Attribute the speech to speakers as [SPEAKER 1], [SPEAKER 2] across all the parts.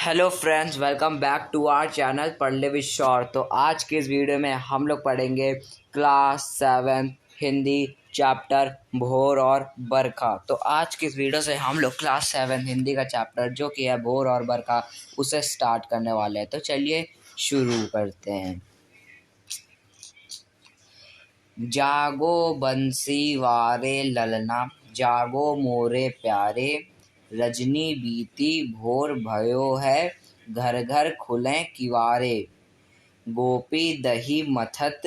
[SPEAKER 1] Hello friends, welcome back to our channel पढ़ ले with शौर। तो आज के इस वीडियो में हम लोग पढ़ेंगे क्लास 7 हिंदी चैप्टर भोर और बरखा। तो आज की इस वीडियो से हम लोग क्लास 7 हिंदी का चैप्टर जो कि है भोर और बरखा उसे स्टार्ट करने वाले हैं। तो चलिए शुरू करते हैं। जागो बंसी वारे ललना, जागो मोरे प्यारे, रजनी बीती भोर भयो है, घर घर खुले किवारे। गोपी दही मथत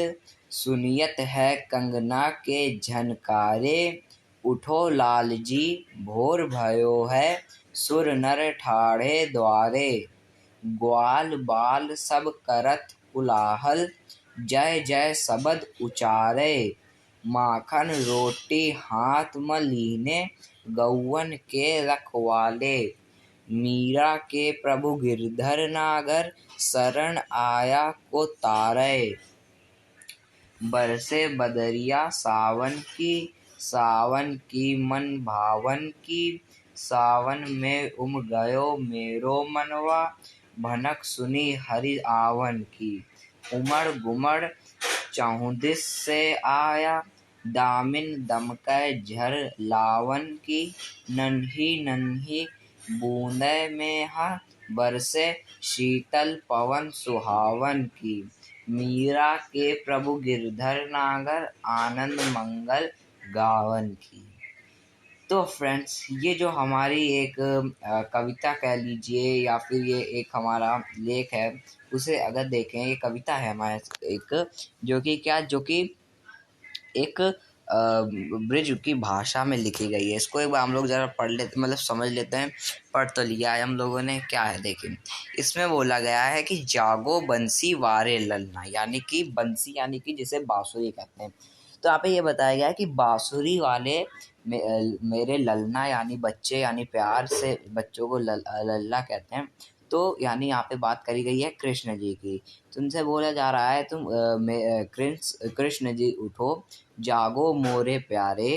[SPEAKER 1] सुनियत है कंगना के झनकारे, उठो लालजी भोर भयो है, सुर नर ठाढ़े द्वारे। ग्वाल बाल सब करत उलाहल, जय जय सबद उचारे। माखन रोटी हाथ म लीने, गौवन के रखवाले। मीरा के प्रभु गिरधर नागर, शरण आया को तारे। बरसे बदरिया सावन की मन भावन की, सावन में गयो मेरो मनवा, भनक सुनी हरि आवन की। उमड़ गुमड़ चौदिस से आया, दामिन दमकै झर लावन की। नन्ही नन्ही बूंदे में बरसे, शीतल पवन सुहावन की। मीरा के प्रभु गिरधर नागर, आनंद मंगल गावन की। तो फ्रेंड्स, ये जो हमारी एक कविता कह लीजिए या फिर ये एक हमारा लेख है, उसे अगर देखें, ये कविता है हमारे एक जो कि एक ब्रिज की भाषा में लिखी गई है। इसको एक बार हम लोग ज़रा पढ़ लेते, मतलब समझ लेते हैं। पढ़ तो लिया है हम लोगों ने, क्या है देखिए। इसमें बोला गया है कि जागो बंसी वारे ललना, यानी कि बंसी यानी कि जिसे बांसुरी कहते हैं। तो यहाँ पे ये बताया गया है कि बांसुरी वाले मेरे ललना यानी बच्चे, यानी प्यार से बच्चों को लल्ला कहते हैं। तो यानी यहाँ पे बात करी गई है कृष्ण जी की। तुमसे बोला जा रहा है तुम कृष्ण जी उठो, जागो मोरे प्यारे,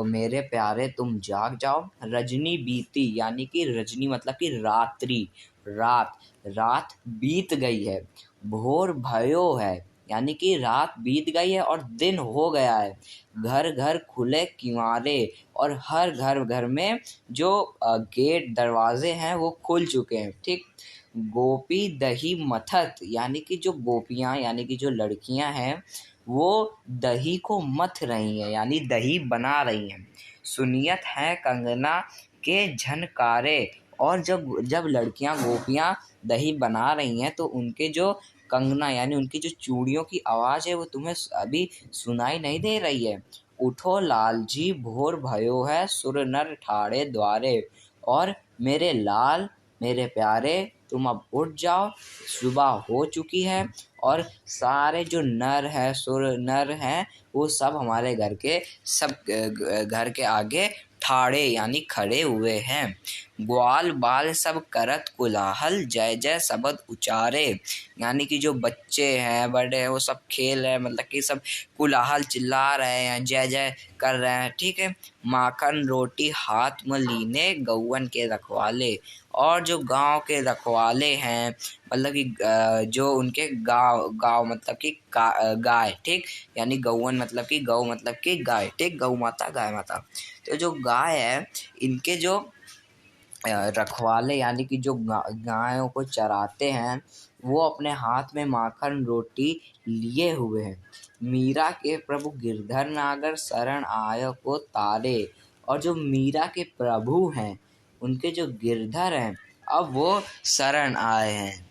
[SPEAKER 1] मेरे प्यारे तुम जाग जाओ। रजनी बीती, यानी कि रजनी मतलब कि रात्रि, रात बीत गई है। भोर भयो है, यानी कि रात बीत गई है और दिन हो गया है। घर घर खुले किवारे, और हर घर में जो गेट दरवाजे हैं वो खुल चुके हैं। ठीक। गोपी दही मथत, यानी कि जो गोपियाँ यानी कि जो लड़कियां हैं वो दही को मथ रही हैं, यानी दही बना रही हैं। सुनियत है कंगना के झनकारे, और जब लड़कियां गोपियां दही बना रही हैं तो उनके जो कंगना यानी उनकी जो चूड़ियों की आवाज़ है वो तुम्हें अभी सुनाई नहीं दे रही है। उठो लालजी भोर भयो है, सुर नर ठाढ़े द्वारे। और मेरे लाल, मेरे प्यारे, तुम अब उठ जाओ, सुबह हो चुकी है और सारे जो नर है, सुर नर हैं, वो सब हमारे घर के आगे ठाड़े यानी खड़े हुए हैं। ग्वाल बाल सब करत कुलाहल, जय जय सबद उचारे, यानी कि जो बच्चे हैं, बड़े हैं, वो सब खेल रहे हैं, मतलब कि सब कुलाहल चिल्ला रहे हैं, जय जय कर रहे हैं। ठीक है। माखन रोटी हाथ में लीने, गौवन के रखवाले, और जो गांव के रखवाले हैं, मतलब कि जो उनके गाँव मतलब कि गाय। ठीक। यानी गौवन मतलब कि गौ मतलब कि गाय। ठीक। गौ माता, गाय माता। तो जो गाय है, इनके जो रखवाले यानी कि जो गायों को चराते हैं, वो अपने हाथ में माखन रोटी लिए हुए हैं। मीरा के प्रभु गिरधर नागर, शरण आय को तारे, और जो मीरा के प्रभु हैं, उनके जो गिरधर हैं, अब वो शरण आए हैं।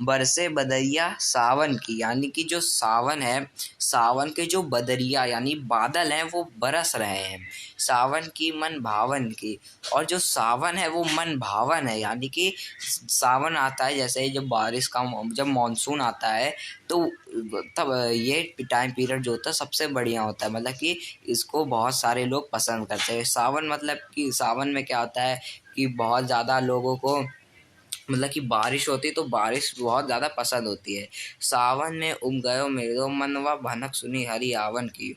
[SPEAKER 1] बरसे बदरिया सावन की, यानी कि जो सावन है, सावन के जो बदरिया यानी बादल हैं वो बरस रहे हैं। सावन की मन भावन की, और जो सावन है वो मन भावन है, यानी कि सावन आता है, जैसे जब बारिश का जब मानसून आता है तो तब ये टाइम पीरियड जो होता है सबसे बढ़िया होता है, मतलब कि इसको बहुत सारे लोग पसंद करते हैं। सावन मतलब कि सावन में क्या होता है कि बहुत ज़्यादा लोगों को, मतलब कि बारिश होती तो बारिश बहुत ज़्यादा पसंद होती है। सावन में गयो मेरो मनवा, भनक सुनी हरि आवन की,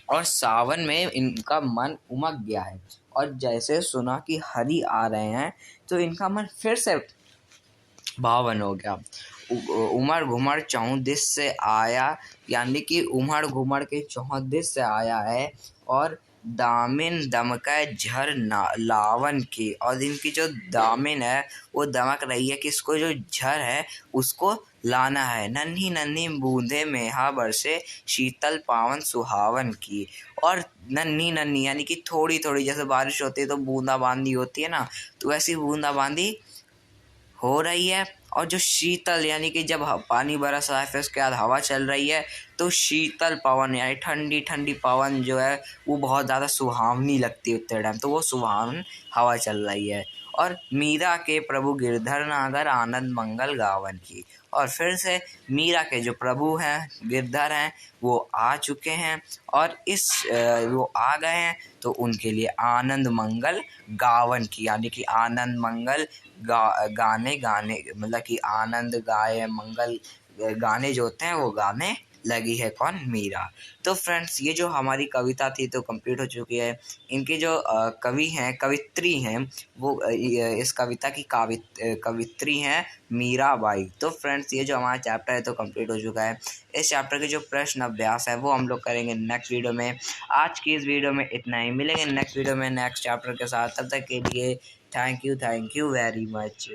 [SPEAKER 1] और सावन में इनका मन उमग गया है। और जैसे सुना कि हरि आ रहे हैं तो इनका मन फिर से भावन हो गया। उमड़ घुमड़ चौं दिस से आया, यानी कि उमड़ घुमड़ के चौं दिस से आया है, और दामिन दमकै झर लावन की, और इनकी जो दामिन है वो दमक रही है कि इसको जो झर है उसको लाना है। नन्ही नन्ही बूंदे मेहा बरसे शीतल पावन सुहावन की, और नन्ही नन्ही यानी कि थोड़ी थोड़ी, जैसे बारिश होती है तो बूंदाबांदी होती है ना, तो ऐसी बूंदाबांदी हो रही है। और जो शीतल यानी कि जब पानी बरस रहा है फिर उसके बाद हवा चल रही है, तो शीतल पवन यानी ठंडी ठंडी पवन जो है वो बहुत ज़्यादा सुहावनी लगती है उतने टाइम, तो वो सुहावन हवा चल रही है। और मीरा के प्रभु गिरधर नागर आनंद मंगल गावन की, और फिर से मीरा के जो प्रभु हैं गिरधर हैं वो आ चुके हैं, और वो आ गए हैं तो उनके लिए आनंद मंगल गावन की, यानी कि आनंद मंगल गाने मतलब कि आनंद गाए मंगल गाने जो होते हैं वो गाने लगी है कौन, मीरा। तो फ्रेंड्स ये जो हमारी कविता थी तो कंप्लीट हो चुकी है। इनके जो कवि हैं कवित्री हैं वो इस कविता की कवित्री हैं मीराबाई। तो फ्रेंड्स ये जो हमारा चैप्टर है तो कंप्लीट हो चुका है। इस चैप्टर के जो प्रश्न अभ्यास है वो हम लोग करेंगे नेक्स्ट वीडियो में। आज की इस वीडियो में इतना ही, मिलेंगे नेक्स्ट वीडियो में नेक्स्ट चैप्टर के साथ। तब तक के लिए थैंक यू वेरी मच।